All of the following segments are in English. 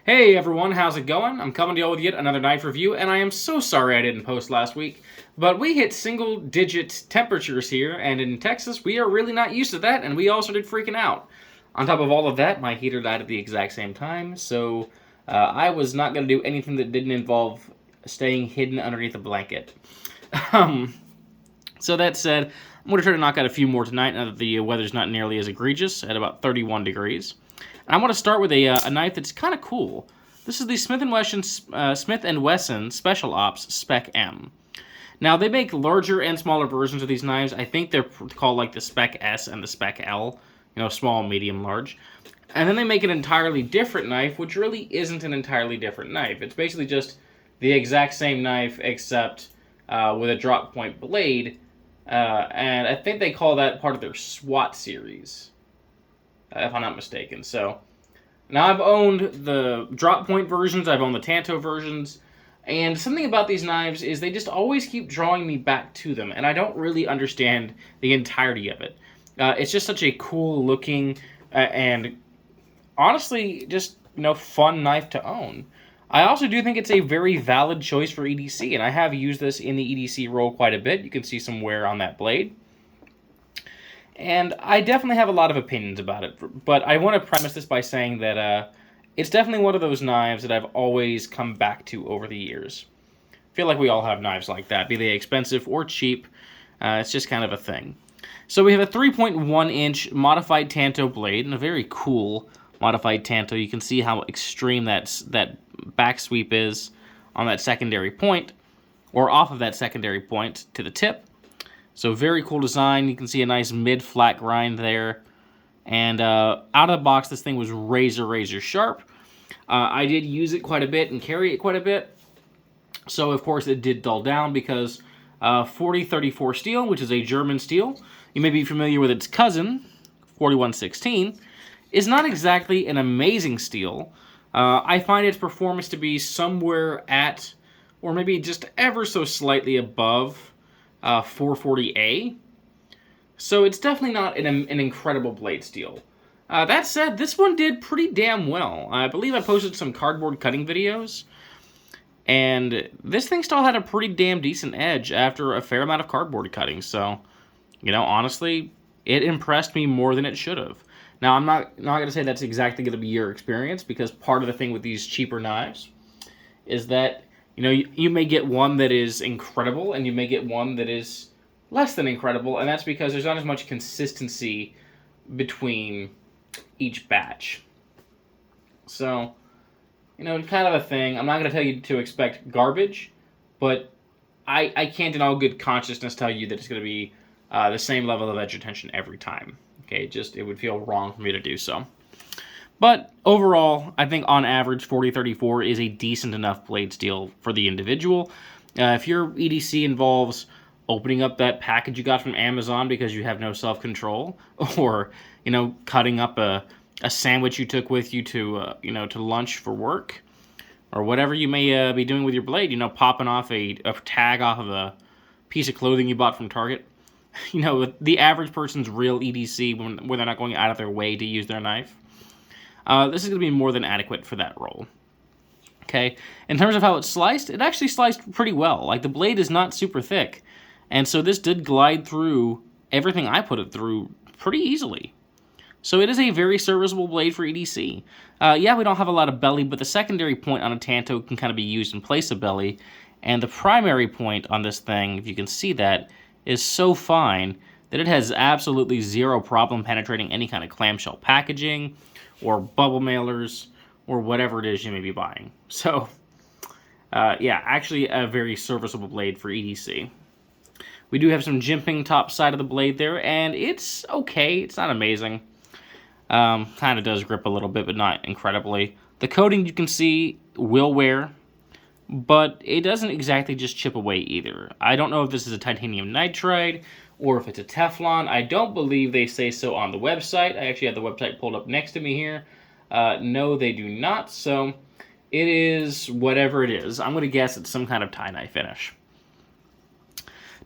Hey everyone, how's it going? I'm coming to you with yet another knife review, and I am so sorry I didn't post last week, but we hit single-digit temperatures here, and in Texas, we are really not used to that, and we all started freaking out. On top of all of that, my heater died at the exact same time, so I was not going to do anything that didn't involve staying hidden underneath a blanket. So that said, I'm going to try to knock out a few more tonight now that the weather's not nearly as egregious at about 31 degrees. And I want to start with a knife that's kind of cool. This is the Smith & Wesson Special Ops SPECM. Now, they make larger and smaller versions of these knives. I think they're called like the Spec S and the Spec L, small, medium, large. And then they make an entirely different knife, which really isn't an entirely different knife. It's basically just the exact same knife, except with a drop point blade. And I think they call that part of their SWAT series, if I'm not mistaken. So now I've owned the drop point versions, I've owned the Tanto versions, and something about these knives is they just always keep drawing me back to them, and I don't really understand the entirety of it. It's just such a cool looking and honestly just fun knife to own. I also do think it's a very valid choice for EDC, and I have used this in the EDC roll quite a bit. You can see some wear on that blade. And I definitely have a lot of opinions about it, but I want to premise this by saying that it's definitely one of those knives that I've always come back to over the years. I feel like we all have knives like that, be they expensive or cheap. It's just kind of a thing. So we have a 3.1-inch modified Tanto blade, and a very cool modified Tanto. You can see how extreme that back sweep is on that secondary point, or off of that secondary point to the tip. So very cool design. You can see a nice mid-flat grind there. And out of the box, this thing was razor sharp. I did use it quite a bit and carry it quite a bit. So, of course, it did dull down because 4034 steel, which is a German steel, you may be familiar with its cousin, 4116, is not exactly an amazing steel. I find its performance to be somewhere at, or maybe just ever so slightly above, 440A. So it's definitely not an incredible blade steel. That said, this one did pretty damn well. I believe I posted some cardboard cutting videos, and this thing still had a pretty damn decent edge after a fair amount of cardboard cutting. So, honestly, it impressed me more than it should have. Now, I'm not going to say that's exactly going to be your experience, because part of the thing with these cheaper knives is that you may get one that is incredible, and you may get one that is less than incredible, and that's because there's not as much consistency between each batch. So, kind of a thing. I'm not going to tell you to expect garbage, but I can't in all good consciousness tell you that it's going to be the same level of edge retention every time. Okay, it would feel wrong for me to do so. But overall, I think on average, 4034 is a decent enough blade steel for the individual. If your EDC involves opening up that package you got from Amazon because you have no self-control, or cutting up a sandwich you took with you to to lunch for work, or whatever you may be doing with your blade, popping off a tag off of a piece of clothing you bought from Target. The average person's real EDC when they're not going out of their way to use their knife. This is going to be more than adequate for that role. Okay, in terms of how it's sliced, it actually sliced pretty well. Like, the blade is not super thick, and so this did glide through everything I put it through pretty easily. So it is a very serviceable blade for EDC. Yeah, we don't have a lot of belly, but the secondary point on a Tanto can kind of be used in place of belly, and the primary point on this thing, if you can see that, is so fine that it has absolutely zero problem penetrating any kind of clamshell packaging, or bubble mailers, or whatever it is you may be buying. So, yeah, actually a very serviceable blade for EDC. We do have some jimping top side of the blade there, and it's okay. It's not amazing. Kind of does grip a little bit, but not incredibly. The coating, you can see, will wear, but it doesn't exactly just chip away either. I don't know if this is a titanium nitride, or if it's a Teflon. I don't believe they say so on the website. I actually have the website pulled up next to me here. No, they do not, so it is whatever it is. I'm going to guess it's some kind of tie-dye finish.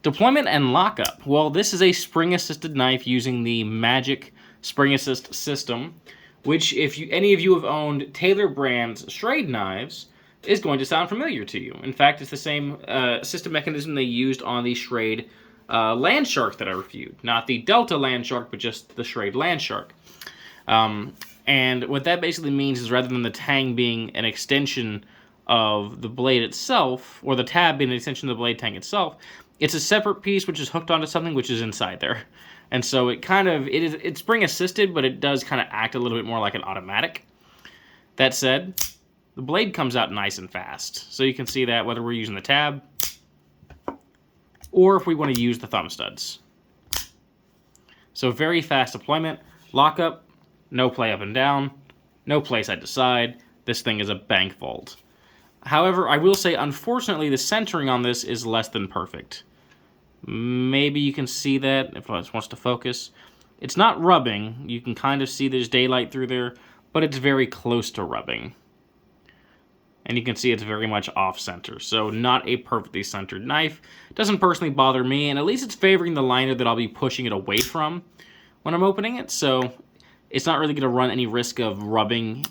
Deployment and lockup. Well, this is a spring-assisted knife using the Magic Spring Assist system, which if any of you have owned Taylor brand's Schrade knives, is going to sound familiar to you. In fact, it's the same system mechanism they used on the Schrade Land Shark that I reviewed. Not the Delta Land Shark, but just the Schrade Land Shark. And what that basically means is rather than the tang being an extension of the blade itself, or the tab being an extension of the blade tang itself, it's a separate piece which is hooked onto something which is inside there. And so it's spring assisted, but it does kind of act a little bit more like an automatic. That said, the blade comes out nice and fast. So you can see that whether we're using the tab or if we want to use the thumb studs. So very fast deployment, lockup, no play up and down, no play side to side. This thing is a bank vault. However, I will say, unfortunately, the centering on this is less than perfect. Maybe you can see that if it wants to focus. It's not rubbing. You can kind of see there's daylight through there, but it's very close to rubbing. And you can see it's very much off-center, so not a perfectly centered knife. Doesn't personally bother me, and at least it's favoring the liner that I'll be pushing it away from when I'm opening it, so it's not really going to run any risk of rubbing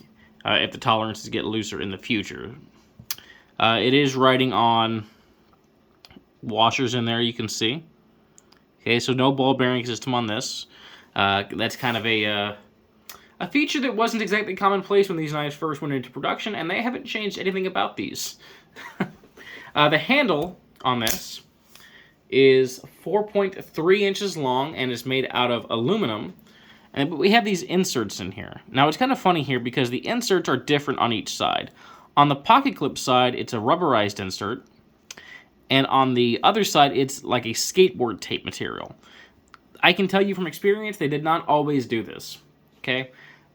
if the tolerances get looser in the future. It is riding on washers in there, you can see. Okay, so no ball bearing system on this. That's kind of a feature that wasn't exactly commonplace when these knives first went into production, and they haven't changed anything about these. The handle on this is 4.3 inches long and is made out of aluminum. But we have these inserts in here. Now, it's kind of funny here because the inserts are different on each side. On the pocket clip side, it's a rubberized insert. And on the other side, it's like a skateboard tape material. I can tell you from experience, they did not always do this. Okay?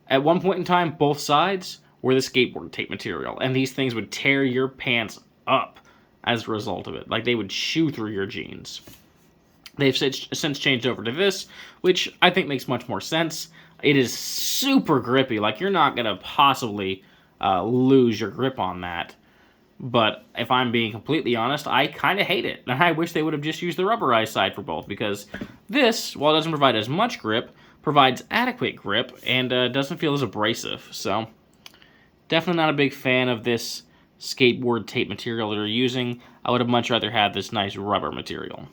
At one point in time, both sides were the skateboard tape material. And these things would tear your pants up as a result of it. Like, they would chew through your jeans. They've since changed over to this, which I think makes much more sense. It is super grippy. Like, you're not going to possibly lose your grip on that. But if I'm being completely honest, I kind of hate it. And I wish they would have just used the rubberized side for both, because this, while it doesn't provide as much grip, provides adequate grip and doesn't feel as abrasive. So, definitely not a big fan of this skateboard tape material they're using. I would have much rather had this nice rubber material.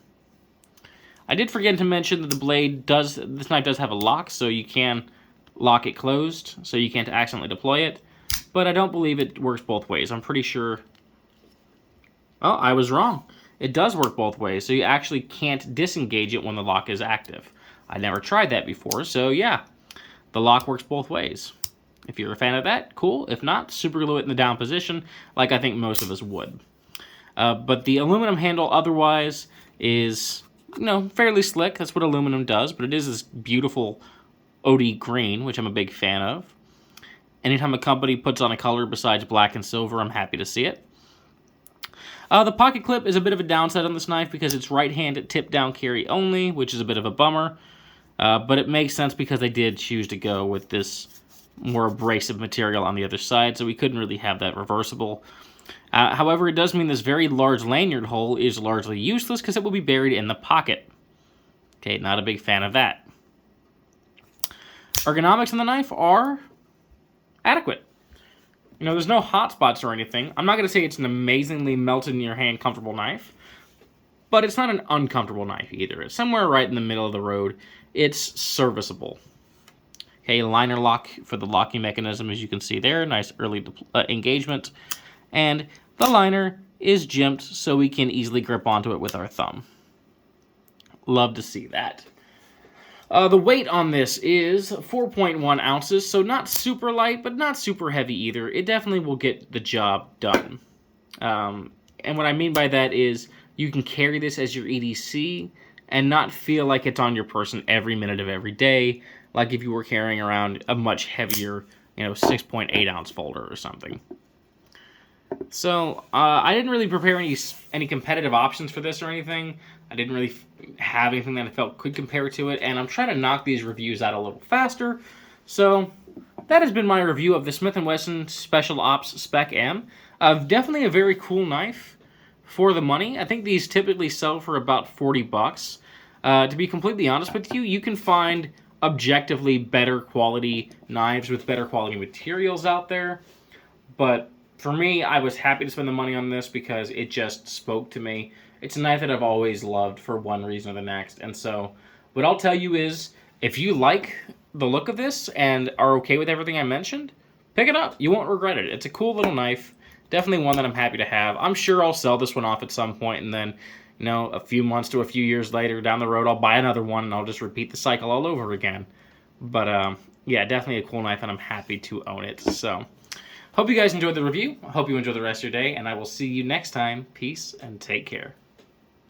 I did forget to mention that this knife does have a lock, so you can lock it closed, so you can't accidentally deploy it. But I don't believe it works both ways. I'm pretty sure... Oh, I was wrong. It does work both ways, so you actually can't disengage it when the lock is active. I never tried that before, so yeah, the lock works both ways. If you're a fan of that, cool. If not, super glue it in the down position, like I think most of us would. But the aluminum handle otherwise is, fairly slick. That's what aluminum does, but it is this beautiful OD green, which I'm a big fan of. Anytime a company puts on a color besides black and silver, I'm happy to see it. The pocket clip is a bit of a downside on this knife because it's right-hand tip-down carry only, which is a bit of a bummer. But it makes sense because they did choose to go with this more abrasive material on the other side, so we couldn't really have that reversible. However, it does mean this very large lanyard hole is largely useless because it will be buried in the pocket. Okay, not a big fan of that. Ergonomics on the knife are adequate. There's no hot spots or anything. I'm not going to say it's an amazingly melt-in-your-hand comfortable knife, but it's not an uncomfortable knife either. It's somewhere right in the middle of the road. It's serviceable. Okay, liner lock for the locking mechanism, as you can see there. Nice early engagement. And the liner is jimped so we can easily grip onto it with our thumb. Love to see that. The weight on this is 4.1 ounces, so not super light, but not super heavy either. It definitely will get the job done. And what I mean by that is you can carry this as your EDC and not feel like it's on your person every minute of every day, like if you were carrying around a much heavier, 6.8 ounce folder or something. So, I didn't really prepare any competitive options for this or anything. I didn't really have anything that I felt could compare to it, and I'm trying to knock these reviews out a little faster. So, that has been my review of the Smith & Wesson Special Ops Spec M. Definitely a very cool knife for the money. I think these typically sell for about $40. To be completely honest with you, you can find objectively better quality knives with better quality materials out there. But for me, I was happy to spend the money on this because it just spoke to me. It's a knife that I've always loved for one reason or the next. And so what I'll tell you is, if you like the look of this and are okay with everything I mentioned, pick it up. You won't regret it. It's a cool little knife. Definitely one that I'm happy to have. I'm sure I'll sell this one off at some point, and then, you know, a few months to a few years later down the road, I'll buy another one, and I'll just repeat the cycle all over again. But, yeah, definitely a cool knife, and I'm happy to own it. So, hope you guys enjoyed the review. I hope you enjoy the rest of your day, and I will see you next time. Peace, and take care.